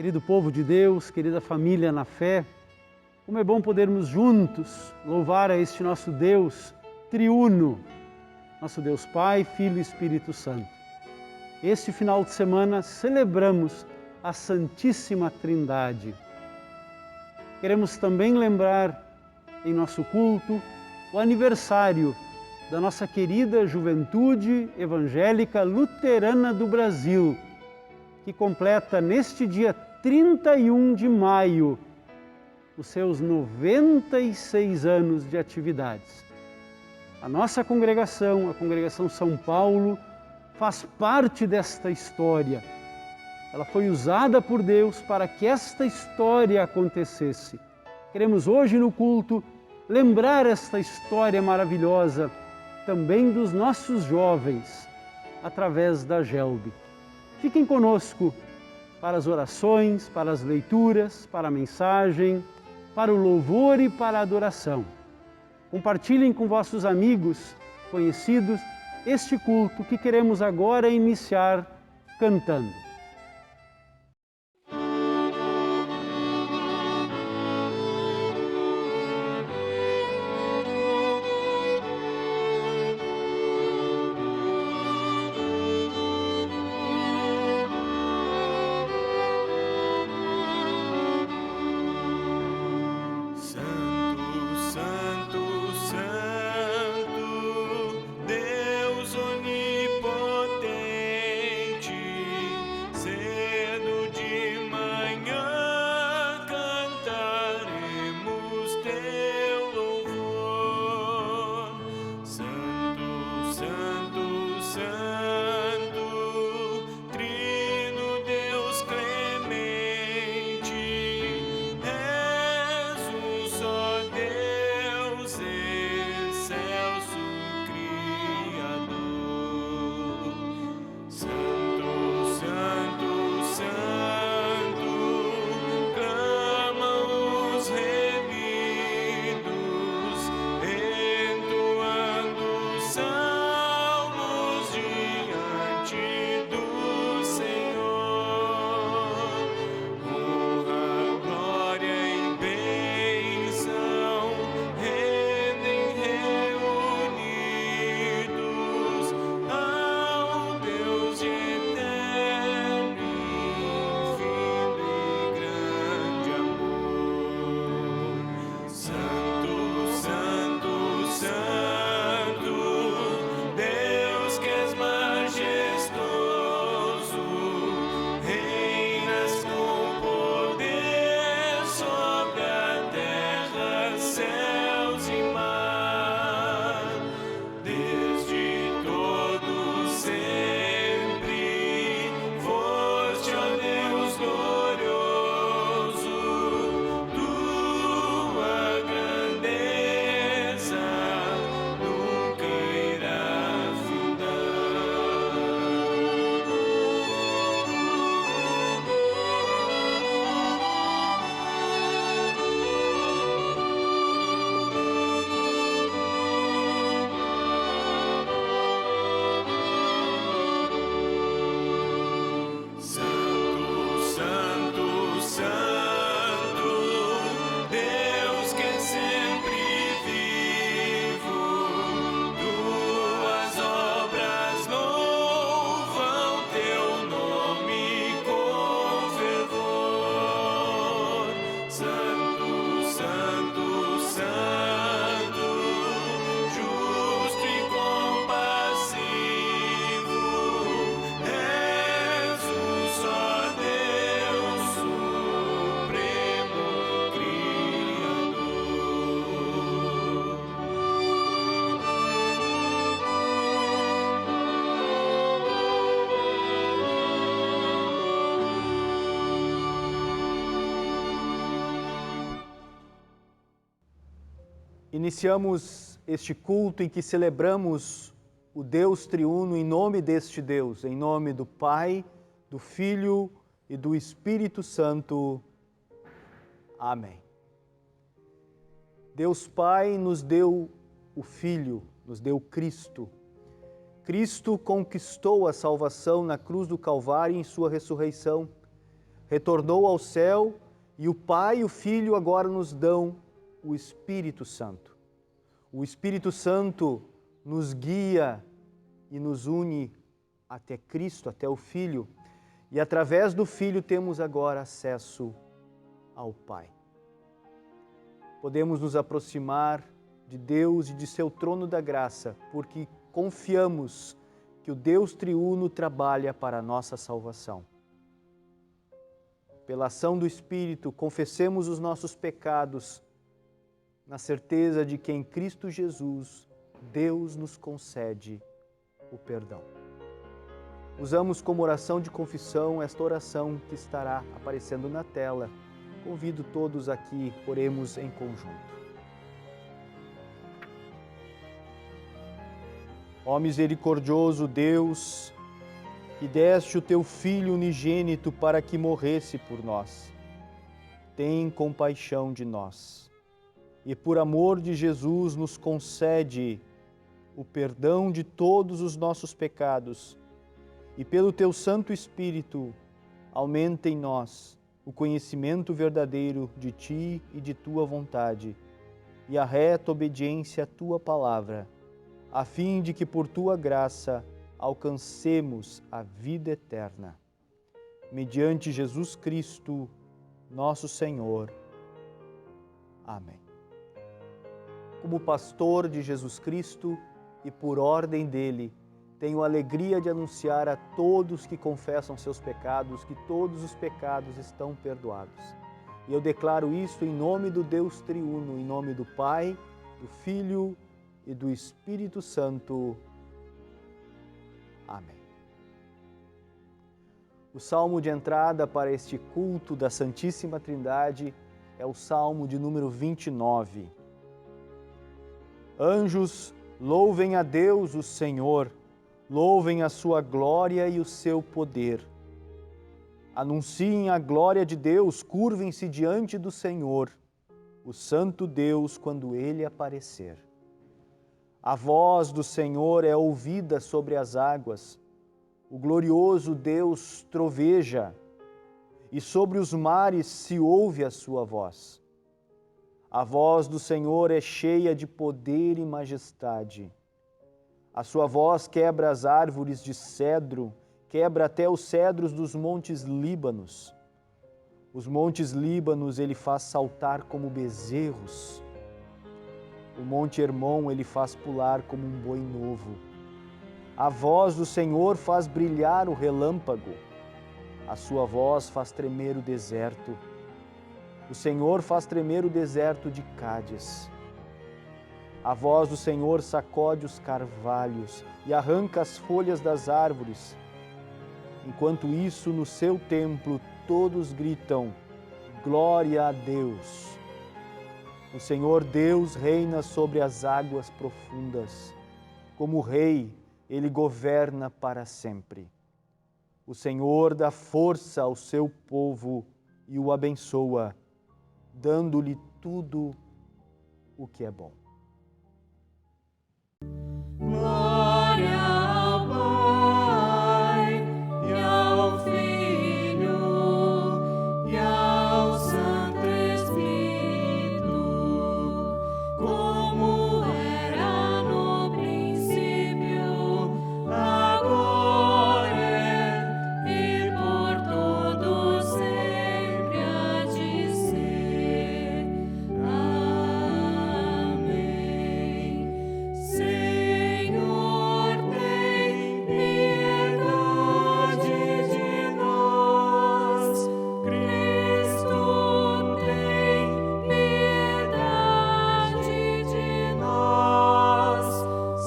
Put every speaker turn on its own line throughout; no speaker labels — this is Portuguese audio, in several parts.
Querido povo de Deus, querida família na fé, como é bom podermos juntos louvar a este nosso Deus triuno, nosso Deus Pai, Filho e Espírito Santo. Este final de semana celebramos a Santíssima Trindade. Queremos também lembrar em nosso culto o aniversário da nossa querida juventude evangélica luterana do Brasil, que completa neste dia 31 de maio os seus 96 anos de atividades. A nossa congregação, a Congregação São Paulo, faz parte desta história. Ela foi usada por Deus para que esta história acontecesse. Queremos hoje no culto lembrar esta história maravilhosa também dos nossos jovens, através da GELB. Fiquem conosco para as orações, para as leituras, para a mensagem, para o louvor e para a adoração. Compartilhem com vossos amigos, conhecidos, este culto que queremos agora iniciar cantando.
Iniciamos este culto em que celebramos o Deus triuno em nome deste Deus, em nome do Pai, do Filho e do Espírito Santo. Amém. Deus Pai nos deu o Filho, nos deu Cristo. Cristo conquistou a salvação na cruz do Calvário em sua ressurreição. retornou ao céu e o Pai e o Filho agora nos dão o Espírito Santo. O Espírito Santo nos guia e nos une até Cristo, até o Filho, e através do Filho temos agora acesso ao Pai. Podemos nos aproximar de Deus e de seu trono da graça, porque confiamos que o Deus triuno trabalha para a nossa salvação. Pela ação do Espírito, confessemos os nossos pecados, na certeza de que em Cristo Jesus, Deus nos concede o perdão. Usamos como oração de confissão esta oração que estará aparecendo na tela. Convido todos aqui, oremos em conjunto. Ó misericordioso Deus, que deste o teu Filho unigênito para que morresse por nós, tem compaixão de nós e por amor de Jesus nos concede o perdão de todos os nossos pecados e pelo teu Santo Espírito aumenta em nós o conhecimento verdadeiro de Ti e de Tua vontade e a reta obediência à Tua palavra, a fim de que por Tua graça alcancemos a vida eterna. Mediante Jesus Cristo, nosso Senhor. Amém. Como pastor de Jesus Cristo e por ordem dele, tenho a alegria de anunciar a todos que confessam seus pecados que todos os pecados estão perdoados. E eu declaro isso em nome do Deus triuno, em nome do Pai, do Filho e do Espírito Santo. Amém. O salmo de entrada para este culto da Santíssima Trindade é o salmo de número 29. Anjos, louvem a Deus, o Senhor, louvem a sua glória e o seu poder. Anunciem a glória de Deus, curvem-se diante do Senhor, o Santo Deus, quando Ele aparecer. A voz do Senhor é ouvida sobre as águas, o glorioso Deus troveja, e sobre os mares se ouve a sua voz. A voz do Senhor é cheia de poder e majestade. A sua voz quebra as árvores de cedro, quebra até os cedros dos montes Líbanos. Os montes Líbanos ele faz saltar como bezerros. O monte Hermon ele faz pular como um boi novo. A voz do Senhor faz brilhar o relâmpago. A sua voz faz tremer o deserto. O Senhor faz tremer o deserto de Cádiz. A voz do Senhor sacode os carvalhos e arranca as folhas das árvores. Enquanto isso, no seu templo, todos gritam: glória a Deus! O Senhor Deus reina sobre as águas profundas. Como Rei, Ele governa para sempre. O Senhor dá força ao seu povo e o abençoa, dando-lhe tudo o que é bom.
Glória ao Pai, e ao Filho, e ao Santo Espírito, como era no princípio, agora e por todo sempre há de ser. Amém. Senhor, tem piedade de nós. Cristo, tem piedade de nós.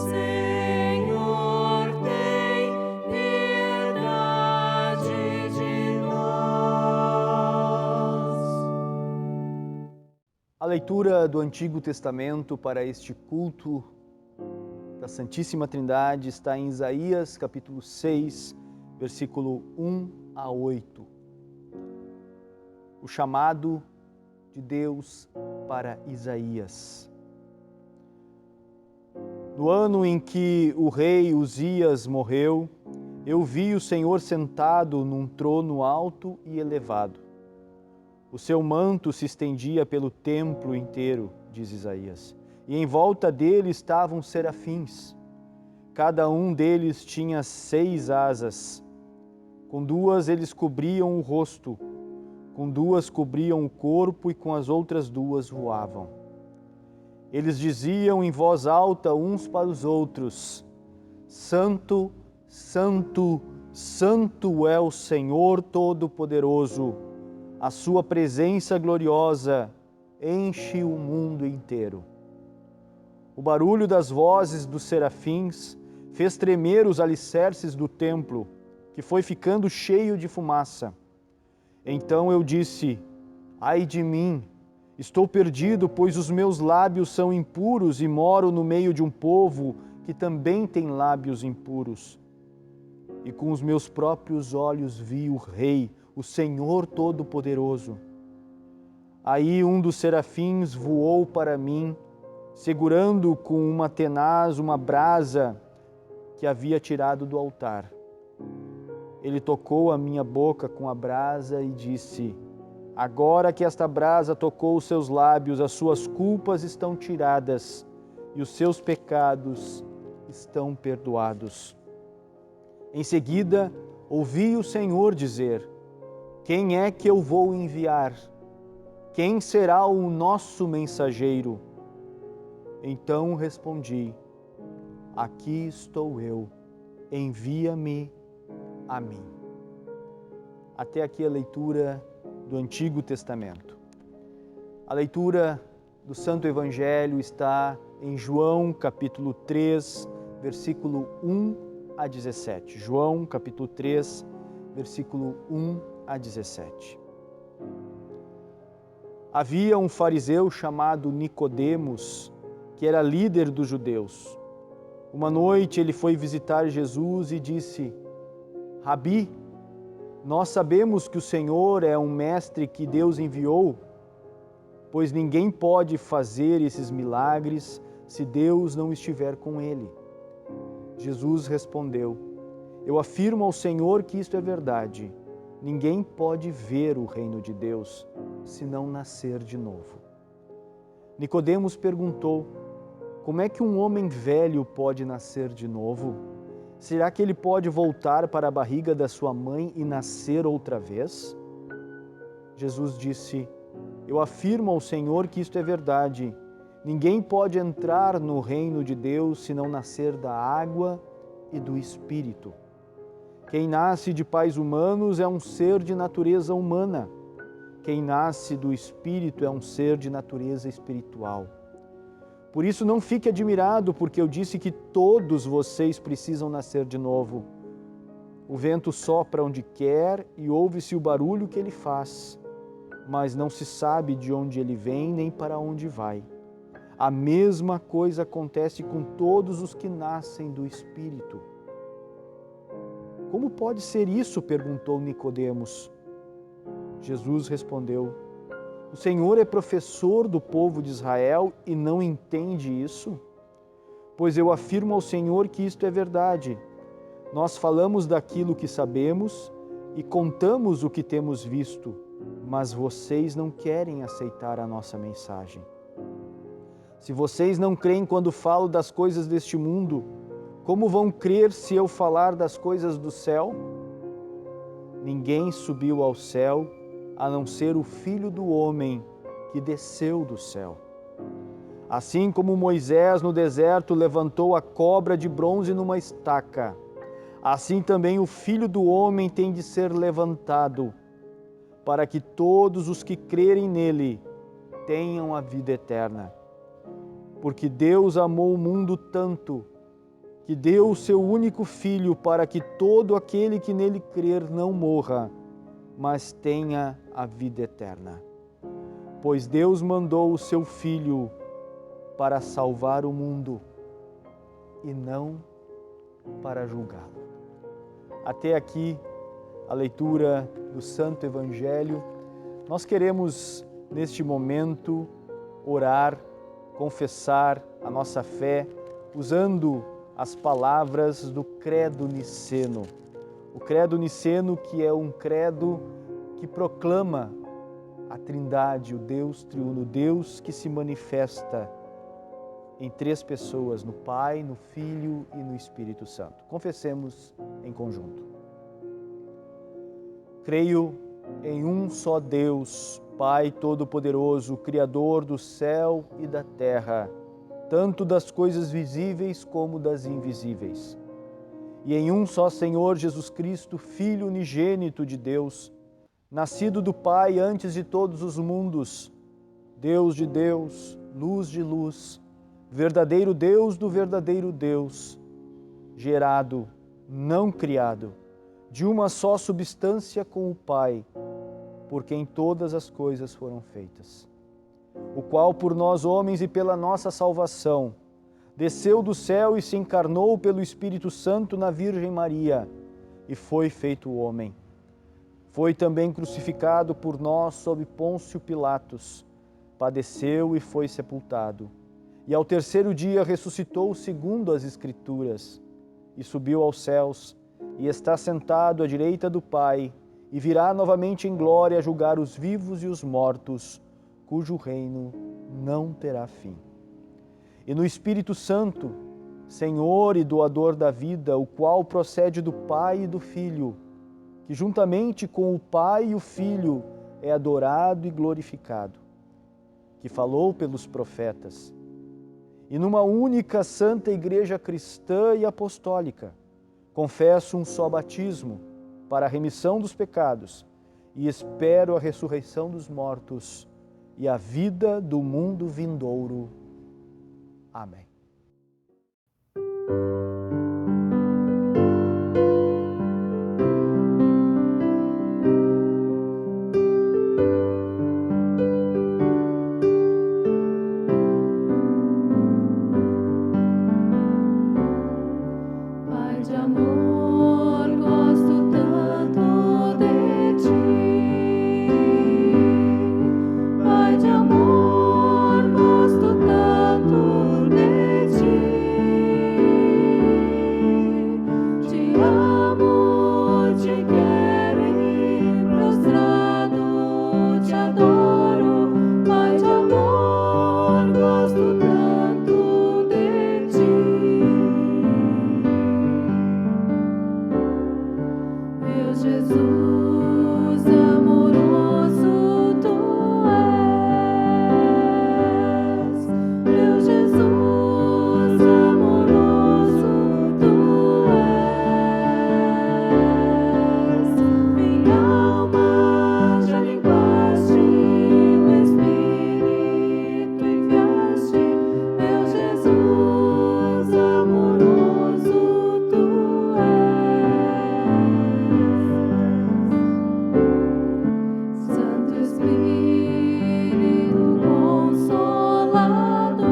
Senhor, tem piedade de nós.
A leitura do Antigo Testamento para este culto da Santíssima Trindade está em Isaías, capítulo 6, versículo 1 a 8. O chamado de Deus para Isaías. No ano em que o rei Uzias morreu, eu vi o Senhor sentado num trono alto e elevado. O seu manto se estendia pelo templo inteiro, diz Isaías, e em volta dele estavam serafins. Cada um deles tinha 6 asas. Com 2 eles cobriam o rosto, com 2 cobriam o corpo e com as outras 2 voavam. Eles diziam em voz alta uns para os outros: Santo, Santo, Santo é o Senhor Todo-Poderoso. A sua presença gloriosa enche o mundo inteiro. O barulho das vozes dos serafins fez tremer os alicerces do templo, que foi ficando cheio de fumaça. Então eu disse: ai de mim, estou perdido, pois os meus lábios são impuros e moro no meio de um povo que também tem lábios impuros. E com os meus próprios olhos vi o Rei, o Senhor Todo-Poderoso. Aí um dos serafins voou para mim, segurando com uma tenaz uma brasa que havia tirado do altar. Ele tocou a minha boca com a brasa e disse: agora que esta brasa tocou os seus lábios, as suas culpas estão tiradas e os seus pecados estão perdoados. Em seguida, ouvi o Senhor dizer: quem é que eu vou enviar? Quem será o nosso mensageiro? Então respondi: aqui estou eu, envia-me a mim. Até aqui a leitura do Antigo Testamento. A leitura do Santo Evangelho está em João, capítulo 3, versículo 1 a 17. João, capítulo 3, versículo 1 a 17. Havia um fariseu chamado Nicodemos, que era líder dos judeus. Uma noite ele foi visitar Jesus e disse: Rabi, nós sabemos que o Senhor é um mestre que Deus enviou, pois ninguém pode fazer esses milagres se Deus não estiver com ele. Jesus respondeu: eu afirmo ao Senhor que isto é verdade. Ninguém pode ver o reino de Deus se não nascer de novo. Nicodemos perguntou: como é que um homem velho pode nascer de novo? Será que ele pode voltar para a barriga da sua mãe e nascer outra vez? Jesus disse: eu afirmo ao Senhor que isto é verdade. Ninguém pode entrar no reino de Deus se não nascer da água e do Espírito. Quem nasce de pais humanos é um ser de natureza humana. Quem nasce do Espírito é um ser de natureza espiritual. Por isso não fique admirado, porque eu disse que todos vocês precisam nascer de novo. O vento sopra onde quer e ouve-se o barulho que ele faz, mas não se sabe de onde ele vem nem para onde vai. A mesma coisa acontece com todos os que nascem do Espírito. Como pode ser isso? Perguntou Nicodemos. Jesus respondeu: o Senhor é professor do povo de Israel e não entende isso? Pois eu afirmo ao Senhor que isto é verdade. Nós falamos daquilo que sabemos e contamos o que temos visto, mas vocês não querem aceitar a nossa mensagem. Se vocês não creem quando falo das coisas deste mundo, como vão crer se eu falar das coisas do céu? Ninguém subiu ao céu a não ser o Filho do Homem que desceu do céu. Assim como Moisés no deserto levantou a cobra de bronze numa estaca, assim também o Filho do Homem tem de ser levantado, para que todos os que crerem nele tenham a vida eterna. Porque Deus amou o mundo tanto, que deu o seu único Filho para que todo aquele que nele crer não morra, mas tenha a vida eterna. Pois Deus mandou o seu Filho para salvar o mundo e não para julgá-lo. Até aqui a leitura do Santo Evangelho. Nós queremos, neste momento, orar, confessar a nossa fé, usando as palavras do Credo Niceno. O credo niceno, que é um credo que proclama a Trindade, o Deus triuno, o Deus que se manifesta em três pessoas, no Pai, no Filho e no Espírito Santo. Confessemos em conjunto. Creio em um só Deus, Pai Todo-Poderoso, Criador do céu e da terra, tanto das coisas visíveis como das invisíveis. E em um só Senhor Jesus Cristo, Filho unigênito de Deus, nascido do Pai antes de todos os mundos, Deus de Deus, luz de luz, verdadeiro Deus do verdadeiro Deus, gerado, não criado, de uma só substância com o Pai, por quem todas as coisas foram feitas. O qual por nós homens e pela nossa salvação, desceu do céu e se encarnou pelo Espírito Santo na Virgem Maria e foi feito homem. Foi também crucificado por nós sob Pôncio Pilatos, padeceu e foi sepultado. E ao terceiro dia ressuscitou segundo as Escrituras, e subiu aos céus, e está sentado à direita do Pai, e virá novamente em glória a julgar os vivos e os mortos, cujo reino não terá fim. E no Espírito Santo, Senhor e doador da vida, o qual procede do Pai e do Filho, que juntamente com o Pai e o Filho é adorado e glorificado, que falou pelos profetas, e numa única santa Igreja cristã e apostólica, confesso um só batismo para a remissão dos pecados e espero a ressurreição dos mortos e a vida do mundo vindouro. Amém.
Pai de amor, gosto tanto de ti. Pai de amor, gosto tanto de ti. Te amo, te quero e prostrado te adoro. Pai de amor, gosto tanto de ti. Meu Jesus amoroso tu és, meu Jesus amoroso tu és, minha alma já limpaste, o Espírito enviaste, meu Jesus amoroso tu és. Santo Espírito Consolador,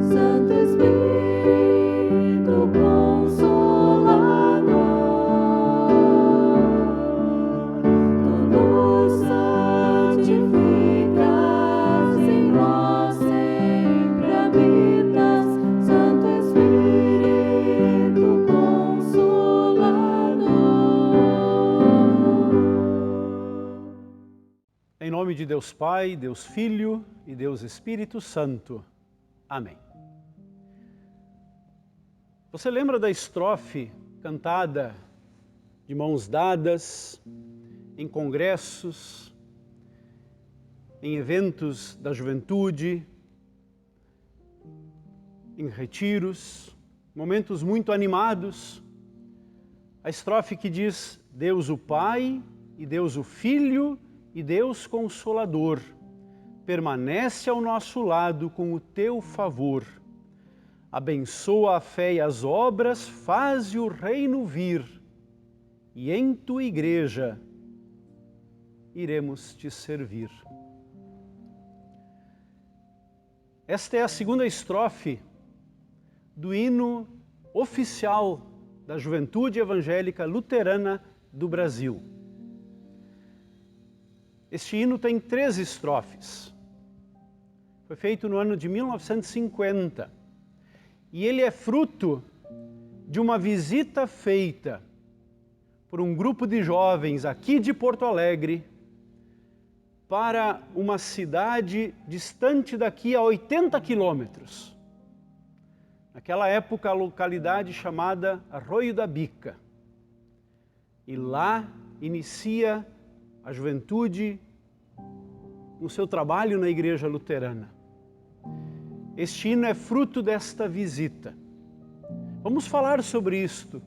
Santo Espírito Consolador, tu nos santificas, em nós sempre habitas, Santo Espírito Consolador.
Em nome de Deus Pai, Deus Filho e Deus Espírito Santo. Amém. Você lembra da estrofe cantada de mãos dadas, em congressos, em eventos da juventude, em retiros, momentos muito animados? A estrofe que diz: Deus o Pai e Deus o Filho e Deus Consolador, permanece ao nosso lado com o teu favor. Abençoa a fé e as obras, faze o reino vir, e em tua igreja iremos te servir. Esta é a segunda estrofe do hino oficial da Juventude Evangélica Luterana do Brasil. Este hino tem 3 estrofes. Foi feito no ano de 1950 e ele é fruto de uma visita feita por um grupo de jovens aqui de Porto Alegre para uma cidade distante daqui a 80 quilômetros. Naquela época, a localidade chamada Arroio da Bica. E lá inicia a juventude no seu trabalho na Igreja Luterana. Este hino é fruto desta visita. Vamos falar sobre isto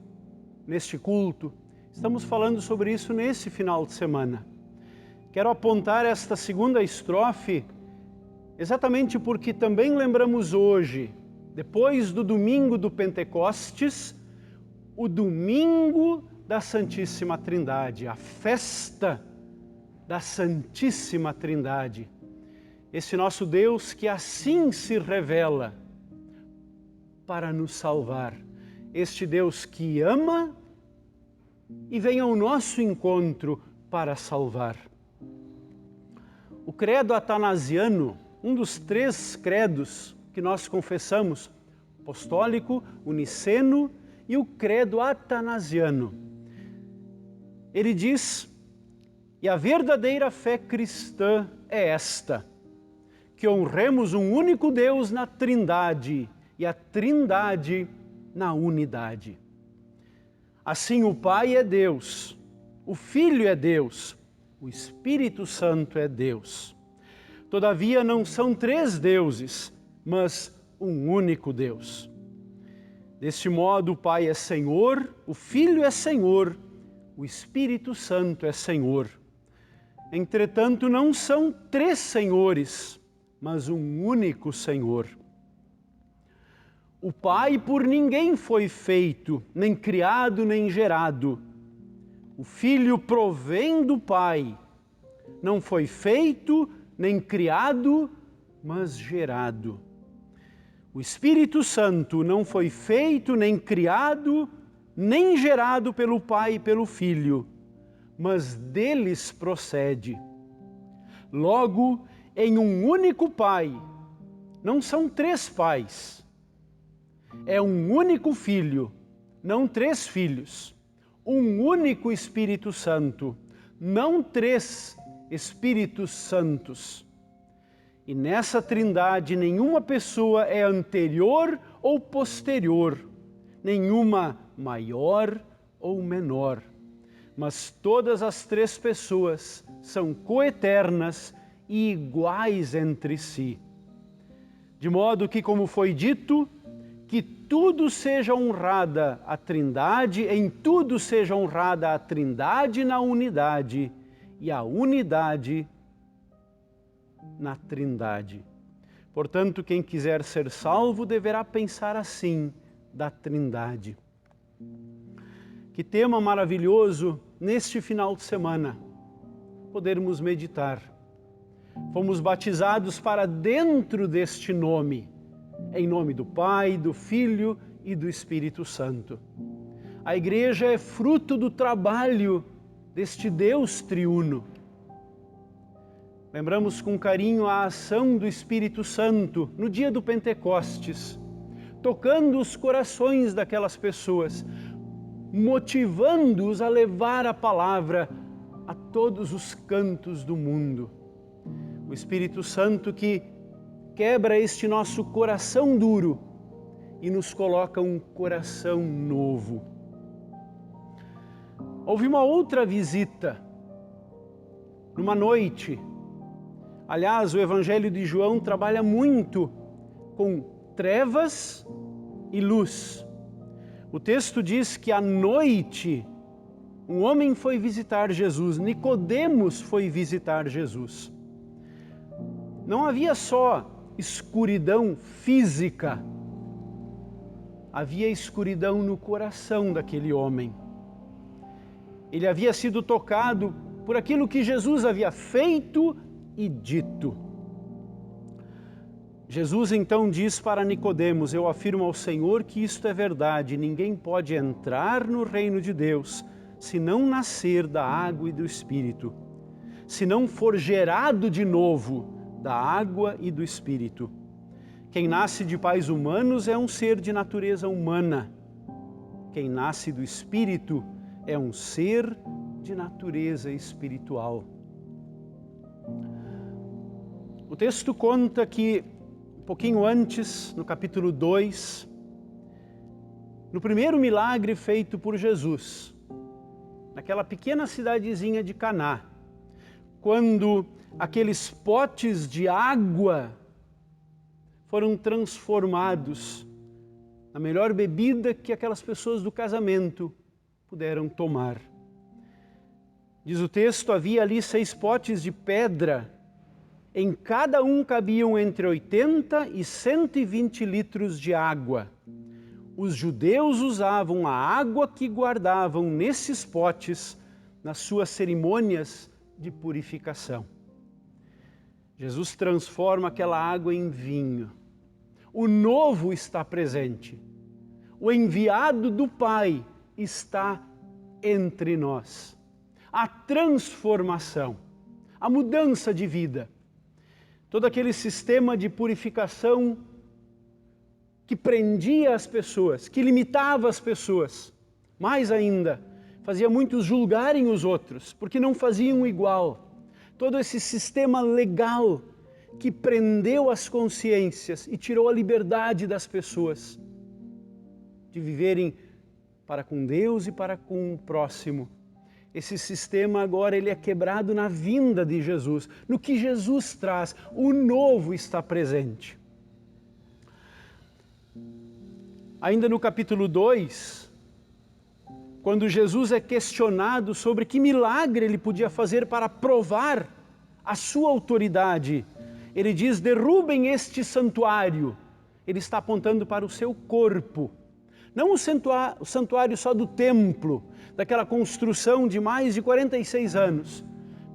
neste culto. Estamos falando sobre isso nesse final de semana. Quero apontar esta segunda estrofe exatamente porque também lembramos hoje, depois do domingo do Pentecostes, o domingo da Santíssima Trindade, a festa da Santíssima Trindade. Esse nosso Deus que assim se revela para nos salvar. Este Deus que ama e vem ao nosso encontro para salvar. O credo atanasiano, um dos 3 credos que nós confessamos, apostólico, o niceno e o credo atanasiano. Ele diz, e a verdadeira fé cristã é esta, que honremos um único Deus na Trindade e a Trindade na unidade. Assim o Pai é Deus, o Filho é Deus, o Espírito Santo é Deus. Todavia não são 3 deuses, mas um único Deus. Deste modo o Pai é Senhor, o Filho é Senhor, o Espírito Santo é Senhor. Entretanto, não são 3 senhores, mas um único Senhor. O Pai por ninguém foi feito, nem criado, nem gerado. O Filho provém do Pai, não foi feito, nem criado, mas gerado. O Espírito Santo não foi feito, nem criado, nem gerado pelo Pai e pelo Filho, mas deles procede. Logo, em um único Pai, não são 3 pais, é um único Filho, não 3 filhos, um único Espírito Santo, não 3 Espíritos Santos. E nessa Trindade nenhuma pessoa é anterior ou posterior, nenhuma maior ou menor, mas todas as 3 pessoas são coeternas e iguais entre si. De modo que, como foi dito, que tudo seja honrada a Trindade, em tudo seja honrada a Trindade na unidade e a unidade na Trindade. Portanto, quem quiser ser salvo deverá pensar assim da Trindade. Que tema maravilhoso neste final de semana podermos meditar. Fomos batizados para dentro deste nome, em nome do Pai, do Filho e do Espírito Santo. A Igreja é fruto do trabalho deste Deus triuno. Lembramos com carinho a ação do Espírito Santo no dia do Pentecostes, tocando os corações daquelas pessoas, motivando-os a levar a palavra a todos os cantos do mundo. O Espírito Santo que quebra este nosso coração duro e nos coloca um coração novo. Houve uma outra visita, numa noite. Aliás, o Evangelho de João trabalha muito com trevas e luz. O texto diz que à noite um homem foi visitar Jesus, Nicodemos foi visitar Jesus. Não havia só escuridão física, havia escuridão no coração daquele homem. Ele havia sido tocado por aquilo que Jesus havia feito e dito. Jesus então diz para Nicodemos: eu afirmo ao Senhor que isto é verdade, ninguém pode entrar no reino de Deus se não nascer da água e do Espírito, se não for gerado de novo da água e do Espírito. Quem nasce de pais humanos é um ser de natureza humana. Quem nasce do Espírito é um ser de natureza espiritual. O texto conta que, um pouquinho antes, no capítulo 2, no primeiro milagre feito por Jesus, naquela pequena cidadezinha de Caná, quando aqueles potes de água foram transformados na melhor bebida que aquelas pessoas do casamento puderam tomar. Diz o texto, havia ali 6 potes de pedra, em cada um cabiam entre 80 e 120 litros de água. Os judeus usavam a água que guardavam nesses potes nas suas cerimônias de purificação. Jesus transforma aquela água em vinho. O novo está presente. O enviado do Pai está entre nós. A transformação, a mudança de vida. Todo aquele sistema de purificação que prendia as pessoas, que limitava as pessoas, mais ainda, fazia muitos julgarem os outros, porque não faziam igual. Todo esse sistema legal que prendeu as consciências e tirou a liberdade das pessoas de viverem para com Deus e para com o próximo. Esse sistema agora ele é quebrado na vinda de Jesus. No que Jesus traz, o novo está presente. Ainda no capítulo 2, quando Jesus é questionado sobre que milagre ele podia fazer para provar a sua autoridade, ele diz, derrubem este santuário. Ele está apontando para o seu corpo. Não o santuário só do templo, daquela construção de mais de 46 anos,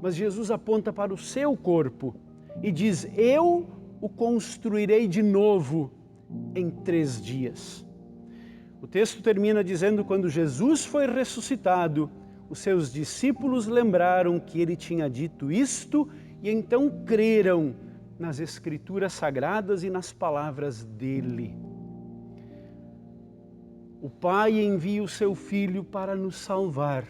mas Jesus aponta para o seu corpo e diz, eu o construirei de novo em 3 dias. O texto termina dizendo, quando Jesus foi ressuscitado, os seus discípulos lembraram que ele tinha dito isto e então creram nas Escrituras Sagradas e nas palavras dele. O Pai envia o seu Filho para nos salvar,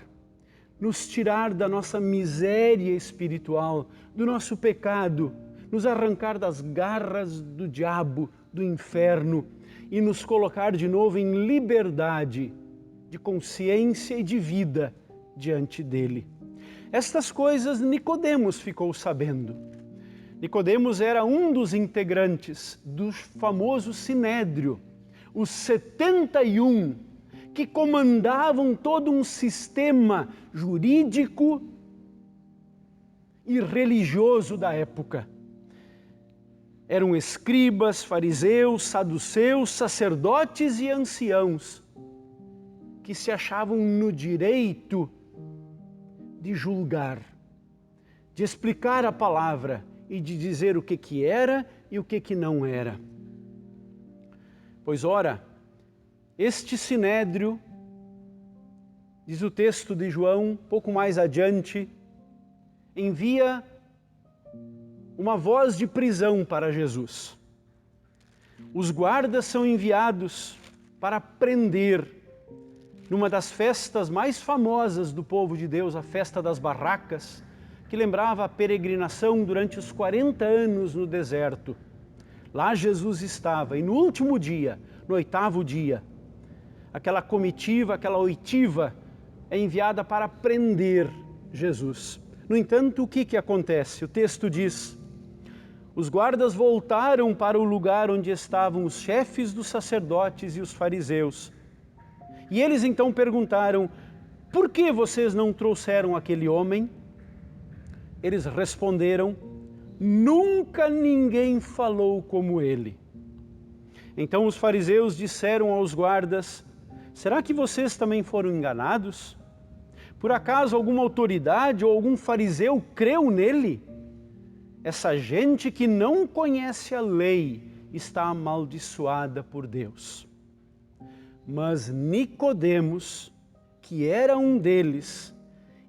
nos tirar da nossa miséria espiritual, do nosso pecado, nos arrancar das garras do diabo, do inferno e nos colocar de novo em liberdade de consciência e de vida diante dele. Estas coisas Nicodemos ficou sabendo. Nicodemos era um dos integrantes do famoso Sinédrio, os 71 que comandavam todo um sistema jurídico e religioso da época. Eram escribas, fariseus, saduceus, sacerdotes e anciãos que se achavam no direito de julgar, de explicar a palavra e de dizer o que era e o que não era. Pois ora, este sinédrio, diz o texto de João, pouco mais adiante, envia uma voz de prisão para Jesus. Os guardas são enviados para prender numa das festas mais famosas do povo de Deus, a festa das barracas, que lembrava a peregrinação durante os 40 anos no deserto. Lá Jesus estava e no último dia, no 8º dia, aquela comitiva, aquela oitiva é enviada para prender Jesus. No entanto, o que acontece? O texto diz, os guardas voltaram para o lugar onde estavam os chefes dos sacerdotes e os fariseus. E eles então perguntaram, por que vocês não trouxeram aquele homem? Eles responderam, nunca ninguém falou como ele. Então os fariseus disseram aos guardas, será que vocês também foram enganados? Por acaso alguma autoridade ou algum fariseu creu nele? Essa gente que não conhece a lei está amaldiçoada por Deus. Mas Nicodemos, que era um deles,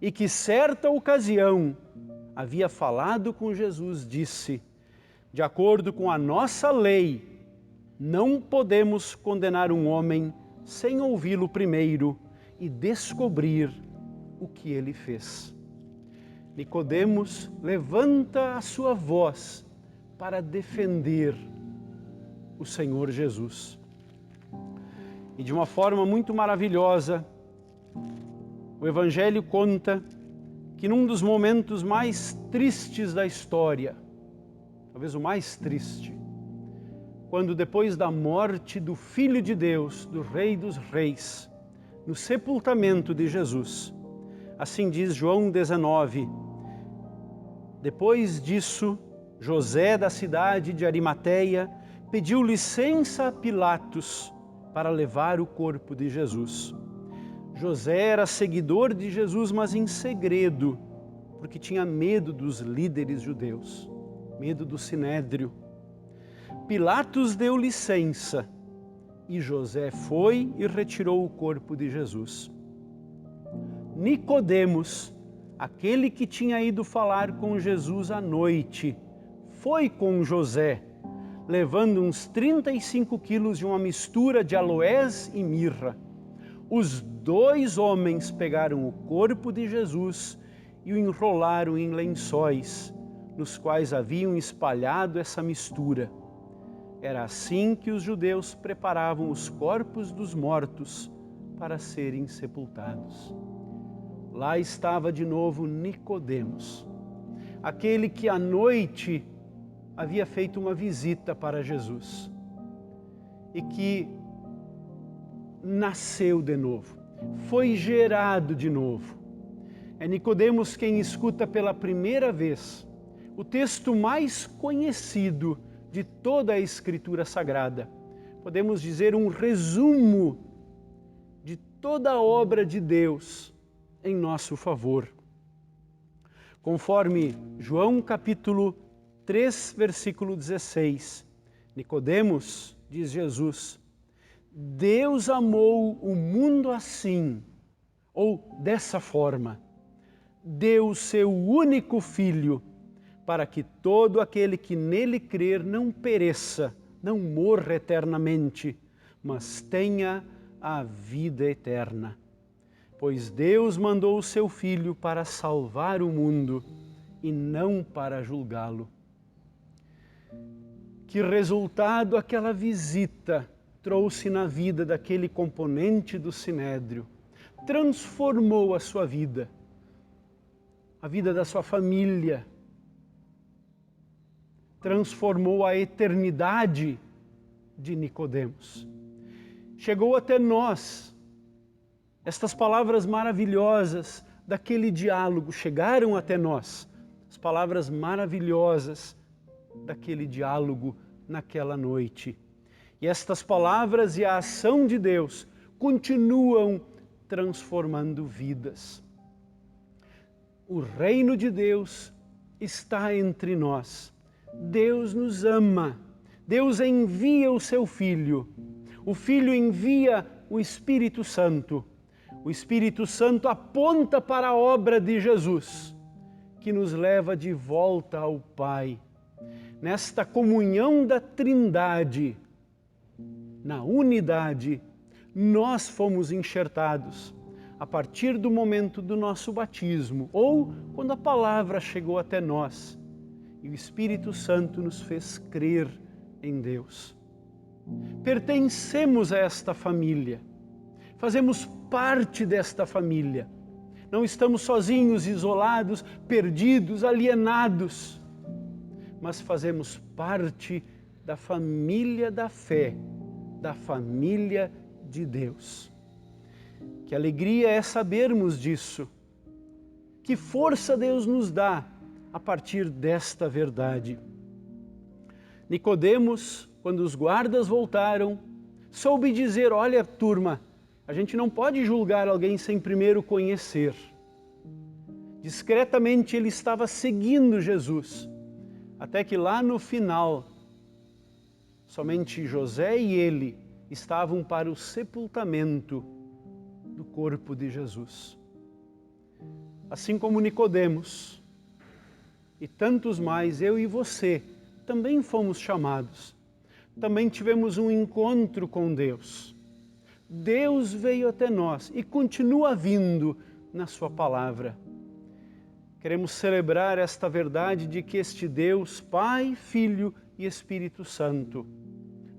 e que certa ocasião havia falado com Jesus, disse, de acordo com a nossa lei, não podemos condenar um homem sem ouvi-lo primeiro e descobrir o que ele fez. Nicodemos levanta a sua voz para defender o Senhor Jesus. E de uma forma muito maravilhosa, o Evangelho conta que num dos momentos mais tristes da história, talvez o mais triste, quando depois da morte do Filho de Deus, do Rei dos Reis, no sepultamento de Jesus, assim diz João 19, depois disso, José da cidade de Arimateia pediu licença a Pilatos para levar o corpo de Jesus. José era seguidor de Jesus, mas em segredo, porque tinha medo dos líderes judeus, medo do Sinédrio. Pilatos deu licença e José foi e retirou o corpo de Jesus. Nicodemos, aquele que tinha ido falar com Jesus à noite, foi com José, levando uns 35 quilos de uma mistura de aloés e mirra. Os dois homens pegaram o corpo de Jesus e o enrolaram em lençóis, nos quais haviam espalhado essa mistura. Era assim que os judeus preparavam os corpos dos mortos para serem sepultados. Lá estava de novo Nicodemos, aquele que à noite havia feito uma visita para Jesus e que nasceu de novo, foi gerado de novo. É Nicodemos quem escuta pela primeira vez o texto mais conhecido de toda a Escritura Sagrada. Podemos dizer um resumo de toda a obra de Deus em nosso favor. Conforme João capítulo 3, versículo 16, Nicodemos, diz Jesus, Deus amou o mundo assim, ou dessa forma, deu seu único Filho, para que todo aquele que nele crer não pereça, não morra eternamente, mas tenha a vida eterna. Pois Deus mandou o seu Filho para salvar o mundo e não para julgá-lo. Que resultado aquela visita trouxe na vida daquele componente do Sinédrio? Transformou a sua vida, a vida da sua família, transformou a eternidade de Nicodemos. Chegou até nós. Estas palavras maravilhosas daquele diálogo chegaram até nós. As palavras maravilhosas daquele diálogo naquela noite. E estas palavras e a ação de Deus continuam transformando vidas. O reino de Deus está entre nós. Deus nos ama. Deus envia o seu Filho. O Filho envia o Espírito Santo. O Espírito Santo aponta para a obra de Jesus, que nos leva de volta ao Pai. Nesta comunhão da Trindade, na unidade, nós fomos enxertados a partir do momento do nosso batismo, ou quando a palavra chegou até nós e o Espírito Santo nos fez crer em Deus. Pertencemos a esta família, fazemos parte desta família. Não estamos sozinhos, isolados, perdidos, alienados, mas fazemos parte da família da fé, da família de Deus. Que alegria é sabermos disso. Que força Deus nos dá a partir desta verdade. Nicodemos, quando os guardas voltaram, soube dizer, olha, turma, a gente não pode julgar alguém sem primeiro conhecer. Discretamente ele estava seguindo Jesus, até que lá no final, somente José e ele estavam para o sepultamento do corpo de Jesus. Assim como Nicodemos e tantos mais, eu e você, também fomos chamados. Também tivemos um encontro com Deus. Deus veio até nós e continua vindo na sua palavra. Queremos celebrar esta verdade de que este Deus, Pai, Filho e Espírito Santo,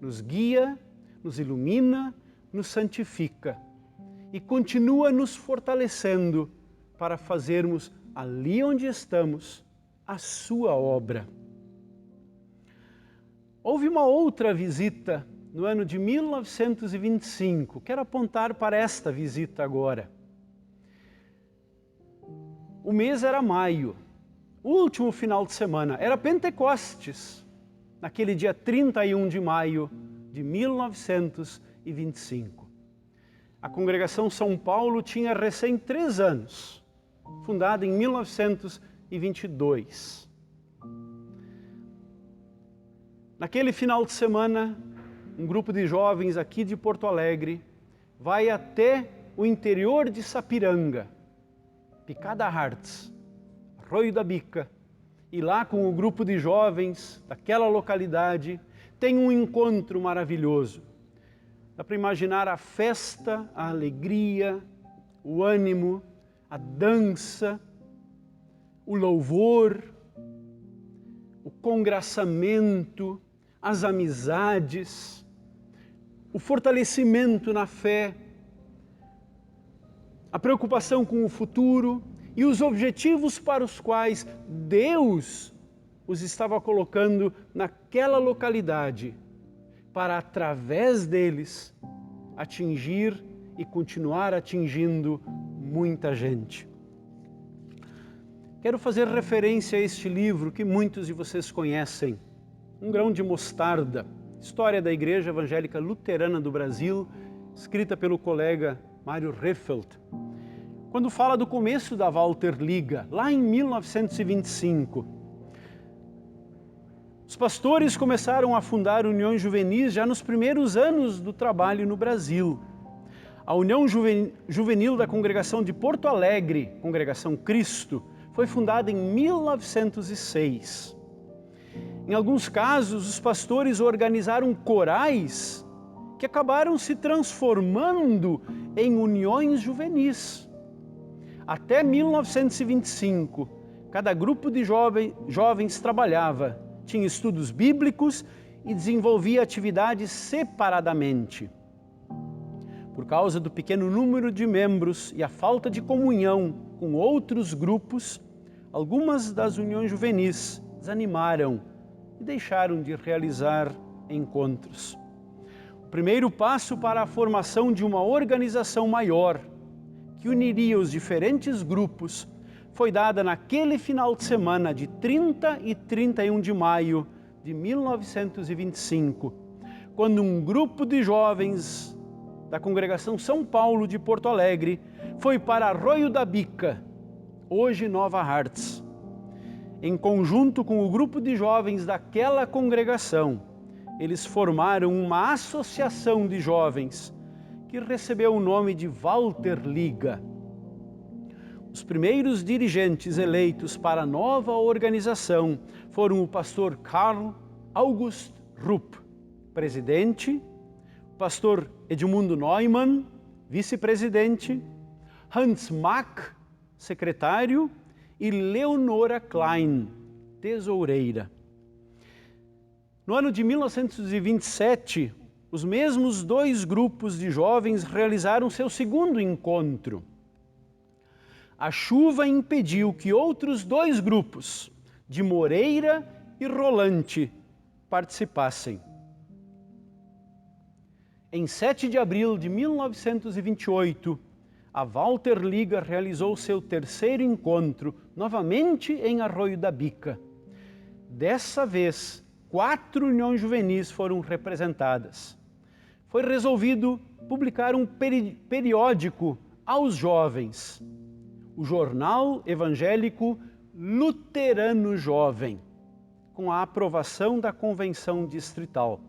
nos guia, nos ilumina, nos santifica e continua nos fortalecendo para fazermos ali onde estamos a sua obra. Houve uma outra visita no ano de 1925. Quero apontar para esta visita agora. O mês era maio, o último final de semana, era Pentecostes, naquele dia 31 de maio de 1925. A Congregação São Paulo tinha recém 3 anos, fundada em 1922. Naquele final de semana, um grupo de jovens aqui de Porto Alegre vai até o interior de Sapiranga, Picada Hartz, Arroio da Bica, e lá com o grupo de jovens daquela localidade tem um encontro maravilhoso. Dá para imaginar a festa, a alegria, o ânimo, a dança, o louvor, o congraçamento, as amizades, o fortalecimento na fé, a preocupação com o futuro e os objetivos para os quais Deus os estava colocando naquela localidade, para através deles atingir e continuar atingindo muita gente. Quero fazer referência a este livro que muitos de vocês conhecem, Um Grão de Mostarda, História da Igreja Evangélica Luterana do Brasil, escrita pelo colega Mário Rehfeld, quando fala do começo da Walter Liga, lá em 1925. Os pastores começaram a fundar uniões juvenis já nos primeiros anos do trabalho no Brasil. A União Juvenil da Congregação de Porto Alegre, Congregação Cristo, foi fundada em 1906. Em alguns casos, os pastores organizaram corais que acabaram se transformando em uniões juvenis. Até 1925, cada grupo de jovens trabalhava, tinha estudos bíblicos e desenvolvia atividades separadamente. Por causa do pequeno número de membros e a falta de comunhão com outros grupos, algumas das uniões juvenis desanimaram e deixaram de realizar encontros. O primeiro passo para a formação de uma organização maior, que uniria os diferentes grupos, foi dada naquele final de semana de 30 e 31 de maio de 1925, quando um grupo de jovens da Congregação São Paulo de Porto Alegre foi para Arroio da Bica, hoje Nova Hartz. Em conjunto com o grupo de jovens daquela congregação, eles formaram uma associação de jovens que recebeu o nome de Walter Liga. Os primeiros dirigentes eleitos para a nova organização foram o pastor Karl August Rupp, presidente, o pastor Edmundo Neumann, vice-presidente, Hans Mack, secretário, e Leonora Klein, tesoureira. No ano de 1927, os mesmos 2 grupos de jovens realizaram seu segundo encontro. A chuva impediu que outros 2 grupos, de Moreira e Rolante, participassem. Em 7 de abril de 1928, a Walter Liga realizou seu terceiro encontro, novamente em Arroio da Bica. Dessa vez, 4 uniões juvenis foram representadas. Foi resolvido publicar um periódico aos jovens, o Jornal Evangélico Luterano Jovem, com a aprovação da Convenção Distrital.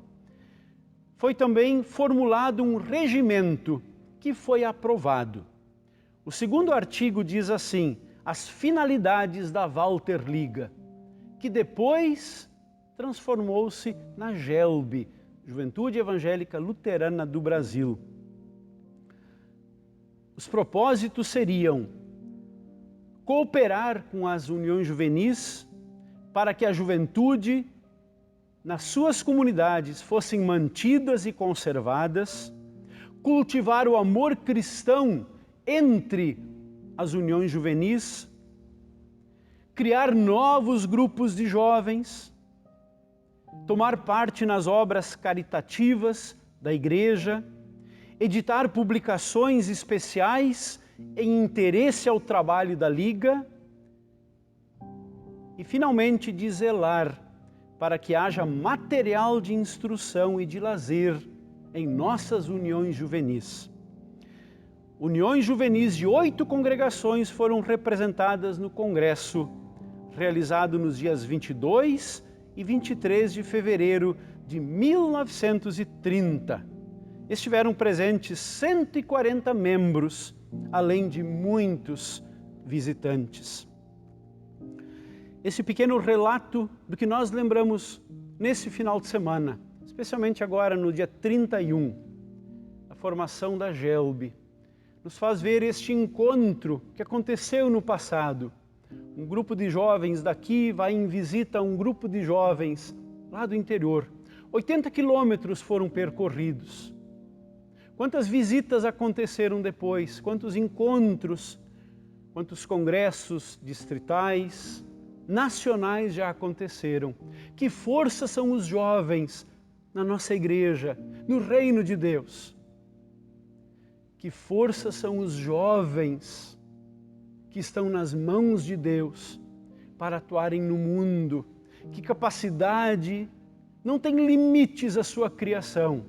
Foi também formulado um regimento que foi aprovado. O segundo artigo diz assim: as finalidades da Walter Liga, que depois transformou-se na GELB, Juventude Evangélica Luterana do Brasil. Os propósitos seriam cooperar com as uniões juvenis para que a juventude nas suas comunidades fossem mantidas e conservadas, cultivar o amor cristão entre as uniões juvenis, criar novos grupos de jovens, tomar parte nas obras caritativas da igreja, editar publicações especiais em interesse ao trabalho da Liga e, finalmente, de zelar para que haja material de instrução e de lazer em nossas uniões juvenis. Uniões juvenis de 8 congregações foram representadas no congresso, realizado nos dias 22 e 23 de fevereiro de 1930. Estiveram presentes 140 membros, além de muitos visitantes. Esse pequeno relato do que nós lembramos nesse final de semana, especialmente agora no dia 31, a formação da GELB, nos faz ver este encontro que aconteceu no passado. Um grupo de jovens daqui vai em visita a um grupo de jovens lá do interior. 80 quilômetros foram percorridos. Quantas visitas aconteceram depois? Quantos encontros, quantos congressos distritais, nacionais já aconteceram? Que força são os jovens na nossa igreja, no reino de Deus? Que força são os jovens que estão nas mãos de Deus para atuarem no mundo? Que capacidade, não tem limites a sua criação.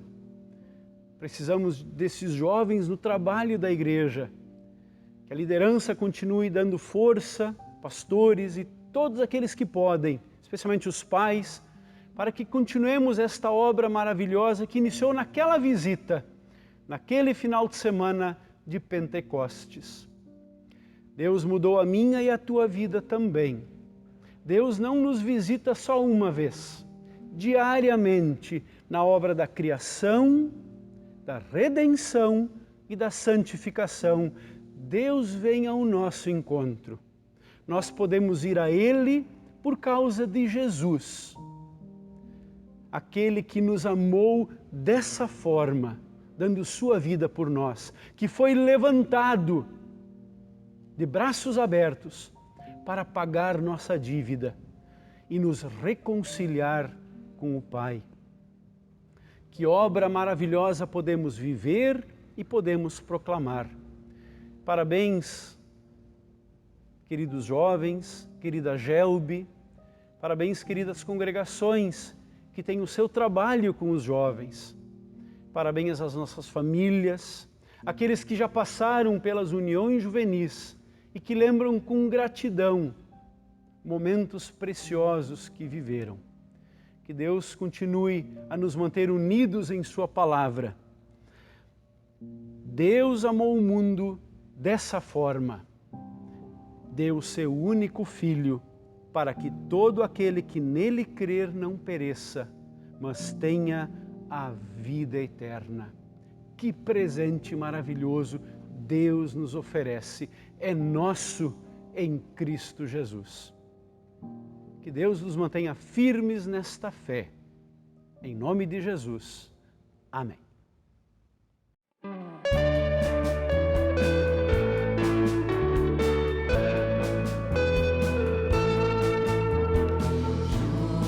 Precisamos desses jovens no trabalho da igreja. Que a liderança continue dando força, pastores e todos aqueles que podem, especialmente os pais, para que continuemos esta obra maravilhosa que iniciou naquela visita, naquele final de semana de Pentecostes. Deus mudou a minha e a tua vida também. Deus não nos visita só uma vez, diariamente, na obra da criação, da redenção e da santificação. Deus vem ao nosso encontro. Nós podemos ir a Ele por causa de Jesus, aquele que nos amou dessa forma, dando sua vida por nós, que foi levantado de braços abertos para pagar nossa dívida e nos reconciliar com o Pai. Que obra maravilhosa podemos viver e podemos proclamar. Parabéns, queridos jovens, querida GELB, parabéns, queridas congregações que têm o seu trabalho com os jovens. Parabéns às nossas famílias, aqueles que já passaram pelas uniões juvenis e que lembram com gratidão momentos preciosos que viveram. Que Deus continue a nos manter unidos em sua palavra. Deus amou o mundo dessa forma. Deu o seu único Filho para que todo aquele que nele crer não pereça, mas tenha a vida eterna. Que presente maravilhoso Deus nos oferece. É nosso em Cristo Jesus. Que Deus nos mantenha firmes nesta fé. Em nome de Jesus. Amém.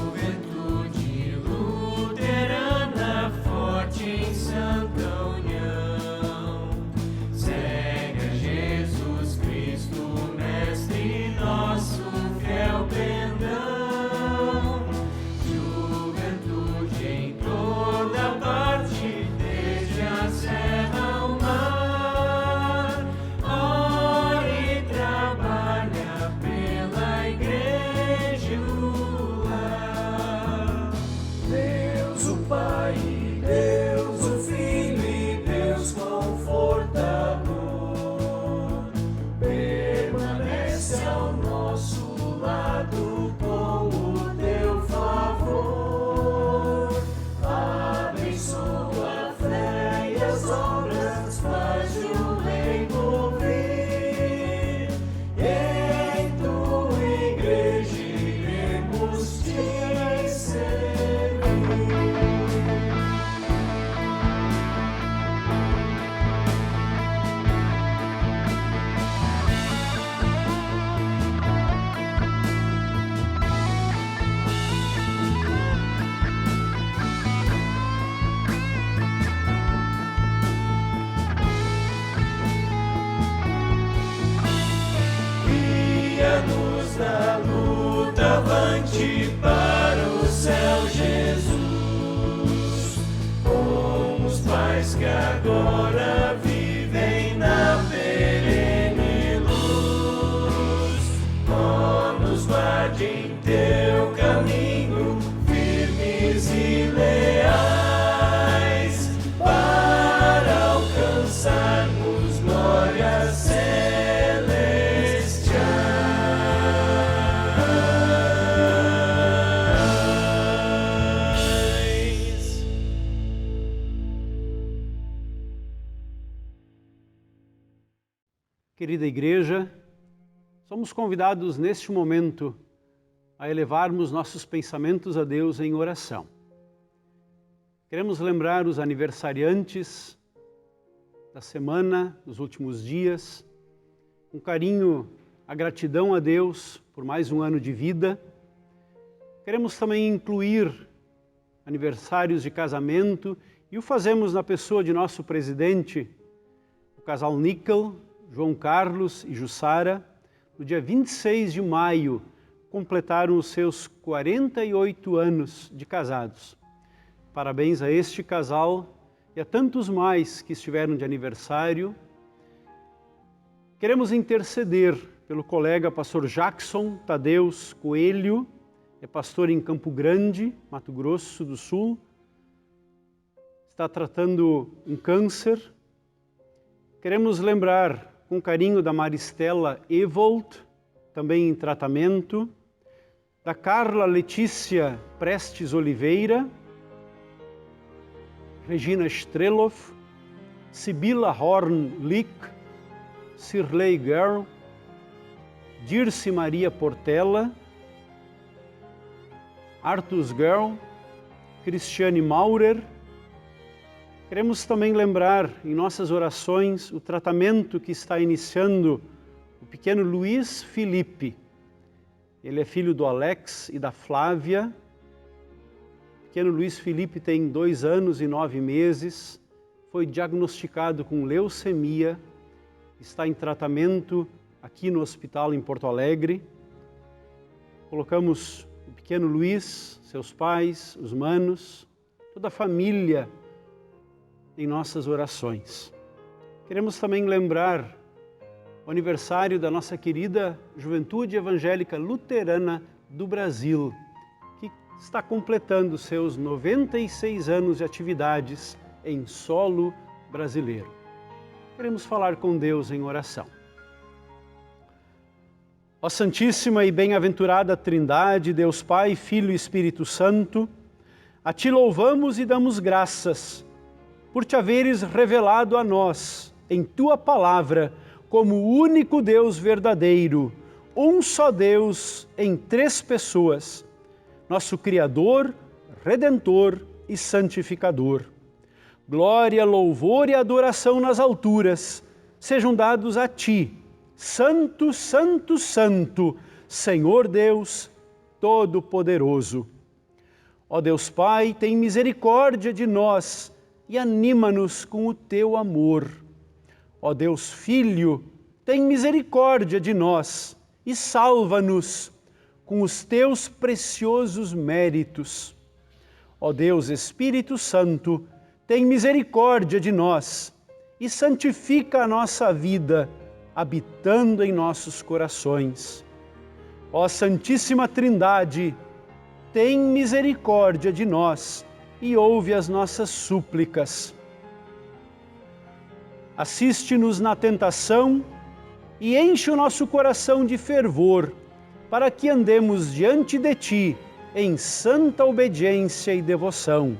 Juventude luterana forte em santa união, segue a Jesus Cristo, Mestre nosso, fiel pendão. Juventude em toda parte levamos-te para o céu, Jesus, com os pais que agora vivem na perene luz. Ó, nos guarde em teu caminho, firmes e leais, para alcançarmos glórias celestiais.
Querida Igreja, somos convidados neste momento a elevarmos nossos pensamentos a Deus em oração. Queremos lembrar os aniversariantes da semana, dos últimos dias, com carinho, a gratidão a Deus por mais um ano de vida. Queremos também incluir aniversários de casamento e o fazemos na pessoa de nosso presidente, o casal Níquel, João Carlos e Jussara. No dia 26 de maio, completaram os seus 48 anos de casados. Parabéns a este casal e a tantos mais que estiveram de aniversário. Queremos interceder pelo colega pastor Jackson Tadeus Coelho, é pastor em Campo Grande, Mato Grosso do Sul. Está tratando um câncer. Queremos lembrar com carinho da Maristela Evold, também em tratamento, da Carla Letícia Prestes Oliveira, Regina Streloff, Sibila Horn Lick, Sirley Girl, Dirce Maria Portela, Artus Girl, Cristiane Maurer. Queremos também lembrar em nossas orações o tratamento que está iniciando o pequeno Luiz Felipe. Ele é filho do Alex e da Flávia. O pequeno Luiz Felipe tem 2 anos e 9 meses, foi diagnosticado com leucemia, está em tratamento aqui no hospital em Porto Alegre. Colocamos o pequeno Luiz, seus pais, os manos, toda a família em nossas orações. Queremos também lembrar o aniversário da nossa querida Juventude Evangélica Luterana do Brasil, que está completando seus 96 anos de atividades em solo brasileiro. Queremos falar com Deus em oração. Ó Santíssima e bem-aventurada Trindade, Deus Pai, Filho e Espírito Santo, a Ti louvamos e damos graças por Te haveres revelado a nós, em Tua Palavra, como o único Deus verdadeiro, um só Deus em 3 pessoas, nosso Criador, Redentor e Santificador. Glória, louvor e adoração nas alturas sejam dados a Ti, Santo, Santo, Santo, Senhor Deus Todo-Poderoso. Ó Deus Pai, tem misericórdia de nós e anima-nos com o Teu amor. Ó Deus Filho, tem misericórdia de nós e salva-nos com os Teus preciosos méritos. Ó Deus Espírito Santo, tem misericórdia de nós e santifica a nossa vida, habitando em nossos corações. Ó Santíssima Trindade, tem misericórdia de nós e ouve as nossas súplicas. Assiste-nos na tentação e enche o nosso coração de fervor, para que andemos diante de Ti em santa obediência e devoção.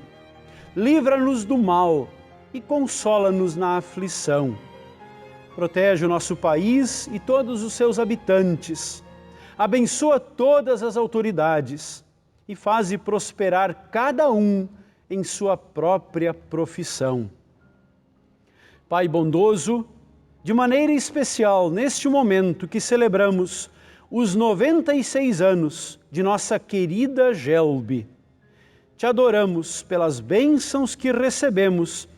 Livra-nos do mal e consola-nos na aflição. Protege o nosso país e todos os seus habitantes. Abençoa todas as autoridades e faze prosperar cada um em sua própria profissão. Pai bondoso, de maneira especial neste momento que celebramos os 96 anos de nossa querida Gelbi, Te adoramos pelas bênçãos que recebemos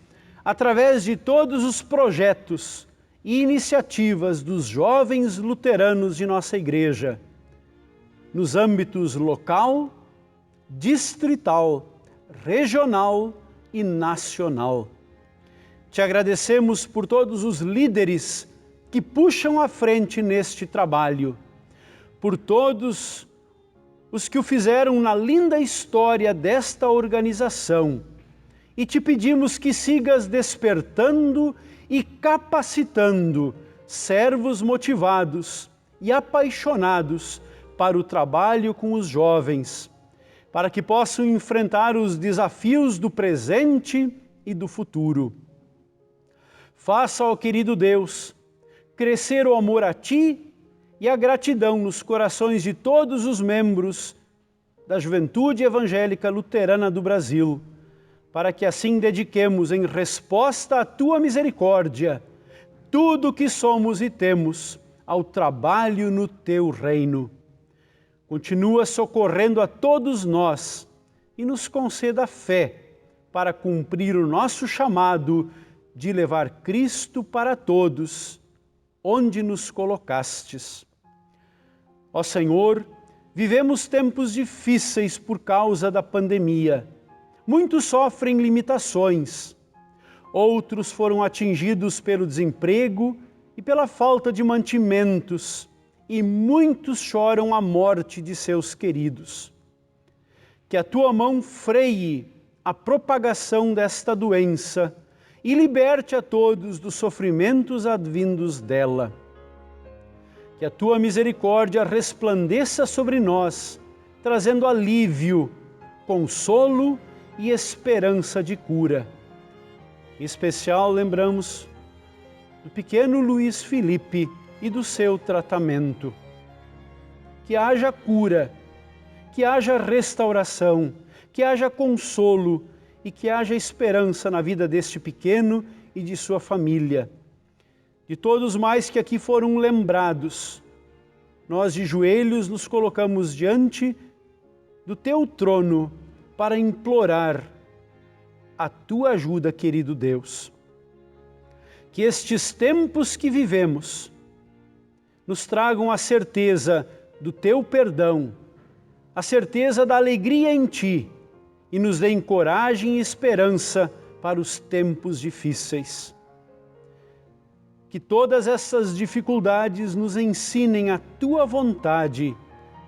através de todos os projetos e iniciativas dos jovens luteranos de nossa igreja. nos âmbitos local, distrital, regional e nacional. Te agradecemos por todos os líderes que puxam à frente neste trabalho, por todos os que o fizeram na linda história desta organização, e te pedimos que sigas despertando e capacitando servos motivados e apaixonados para o trabalho com os jovens, para que possam enfrentar os desafios do presente e do futuro. Faça, ó querido Deus, crescer o amor a Ti e a gratidão nos corações de todos os membros da Juventude Evangélica Luterana do Brasil, para que assim dediquemos em resposta à Tua misericórdia tudo o que somos e temos ao trabalho no Teu reino. Continua socorrendo a todos nós e nos conceda fé para cumprir o nosso chamado de levar Cristo para todos, onde nos colocastes. Ó Senhor, vivemos tempos difíceis por causa da pandemia. Muitos sofrem limitações, outros foram atingidos pelo desemprego e pela falta de mantimentos, e muitos choram a morte de seus queridos. Que a Tua mão freie a propagação desta doença e liberte a todos dos sofrimentos advindos dela. Que a Tua misericórdia resplandeça sobre nós, trazendo alívio, consolo e esperança de cura. Em especial, lembramos do pequeno Luiz Felipe e do seu tratamento. Que haja cura, que haja restauração, que haja consolo e que haja esperança na vida deste pequeno e de sua família. De todos mais que aqui foram lembrados, nós de joelhos nos colocamos diante do Teu trono para implorar a Tua ajuda, querido Deus. Que estes tempos que vivemos nos tragam a certeza do Teu perdão, a certeza da alegria em Ti, e nos deem coragem e esperança para os tempos difíceis. Que todas essas dificuldades nos ensinem a Tua vontade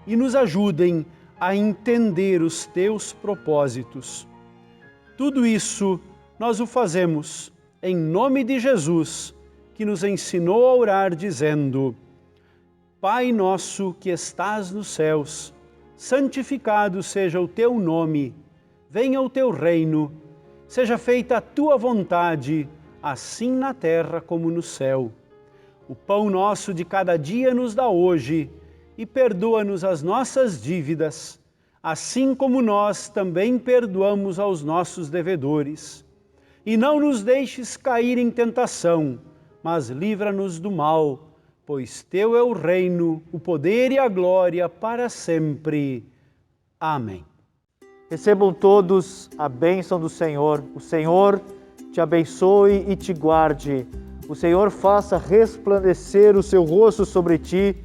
e nos ajudem a entender os Teus propósitos. Tudo isso nós o fazemos em nome de Jesus, que nos ensinou a orar dizendo: Pai nosso que estás nos céus, santificado seja o Teu nome. Venha o Teu reino, seja feita a Tua vontade, assim na terra como no céu. O pão nosso de cada dia nos dá hoje, e perdoa-nos as nossas dívidas, assim como nós também perdoamos aos nossos devedores. E não nos deixes cair em tentação, mas livra-nos do mal, pois Teu é o reino, o poder e a glória para sempre. Amém.
Recebam todos a bênção do Senhor. O Senhor te abençoe e te guarde. O Senhor faça resplandecer o seu rosto sobre ti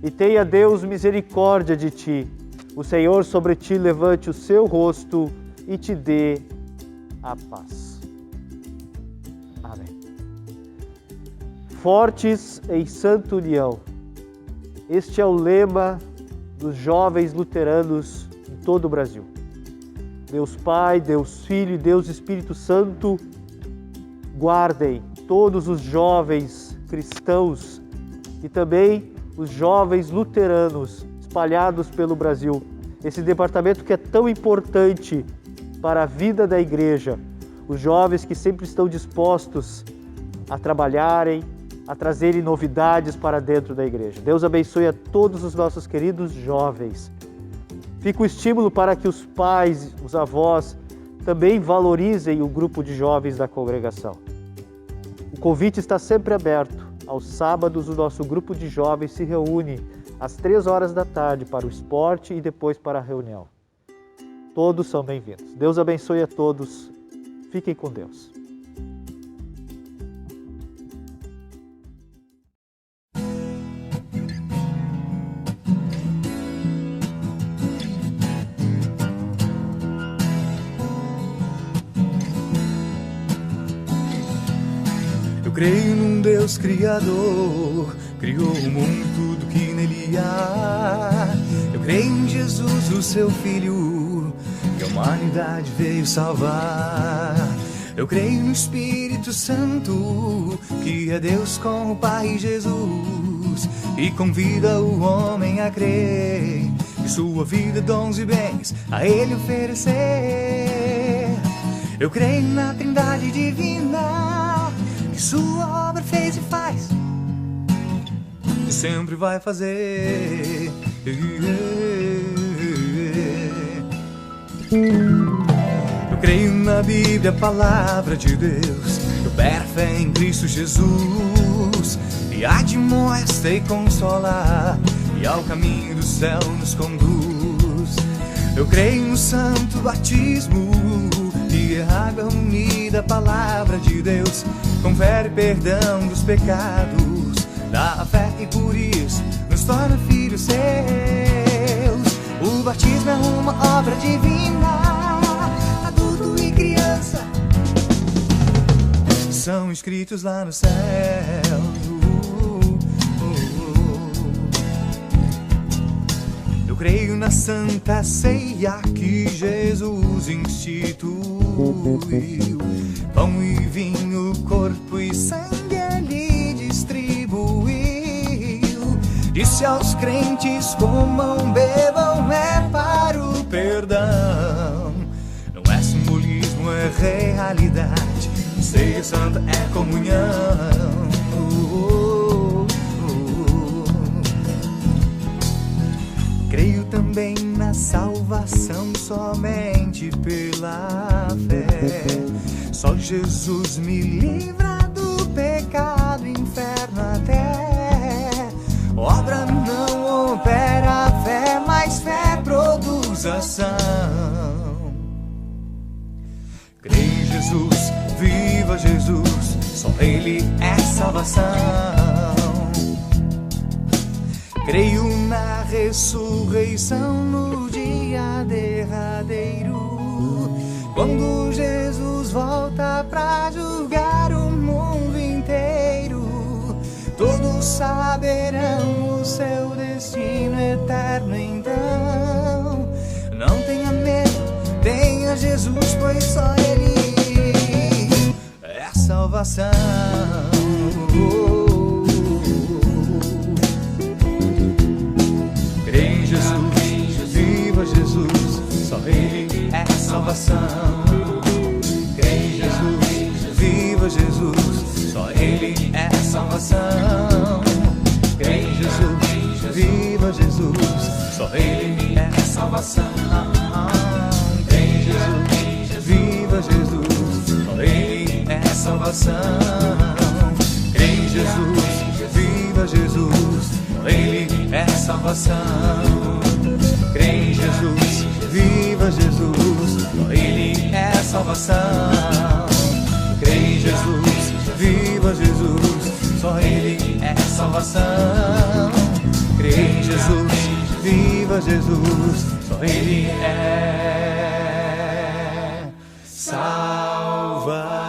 e tenha Deus misericórdia de ti. O Senhor sobre ti levante o seu rosto e te dê a paz. Amém. Fortes em santa união. Este é o lema dos jovens luteranos em todo o Brasil. Deus Pai, Deus Filho e Deus Espírito Santo guardem todos os jovens cristãos e também os jovens luteranos espalhados pelo Brasil. Esse departamento que é tão importante para a vida da igreja. Os jovens que sempre estão dispostos a trabalharem, a trazerem novidades para dentro da igreja. Deus abençoe a todos os nossos queridos jovens. Fica o estímulo para que os pais, os avós, também valorizem o grupo de jovens da congregação. O convite está sempre aberto. Aos sábados, o nosso grupo de jovens se reúne às 3 horas da tarde para o esporte e depois para a reunião. Todos são bem-vindos. Deus abençoe a todos. Fiquem com Deus. creio num Deus Criador, criou o mundo, tudo que nele há. Eu creio em Jesus, o seu Filho, que a humanidade veio salvar. Eu creio no Espírito Santo, que é Deus com o Pai Jesus, e convida o homem a crer e sua vida, dons e bens a Ele oferecer. Eu creio na Trindade Divina, que sua obra fez e faz e sempre vai fazer. Eu creio na Bíblia, a palavra de Deus. Eu pego fé em Cristo Jesus, e admoesta e consola, e ao caminho do céu nos conduz. Eu creio no santo batismo, que é água unida à palavra de Deus, confere perdão dos pecados, dá a fé e por isso nos torna filhos seus. O batismo é uma obra divina, adulto e criança são escritos lá no céu. Eu creio na santa ceia que Jesus instituiu, pão e vinho, corpo e sangue Ele distribuiu. Disse aos crentes: comam, bebam, é para o perdão. Não é simbolismo, é realidade. Ceia santa é comunhão. Creio também na salvação somente pela fé. Só Jesus me livra do pecado, inferno até. Obra não opera a fé, mas fé produz ação. Creio em Jesus, viva Jesus, só Ele é salvação. Creio na ressurreição no dia derradeiro, quando Jesus volta pra julgar o mundo inteiro. Todos saberão o seu destino eterno então. Não tenha medo, tenha Jesus, pois só Ele é salvação. Creio em Jesus, viva Jesus, só Ele é salvação. Creio em Jesus, viva Jesus, só Ele é salvação. Creio em Jesus, viva Jesus, só Ele é salvação. Creio em Jesus, viva Jesus, só Ele é salvação. Creio em Jesus, viva Jesus, só Ele é salvação. Creio em Jesus, viva Jesus, só Ele é salvação. Creio em Jesus, viva Jesus, só Ele é salvação. Creio em Jesus, viva Jesus, só Ele é salvação.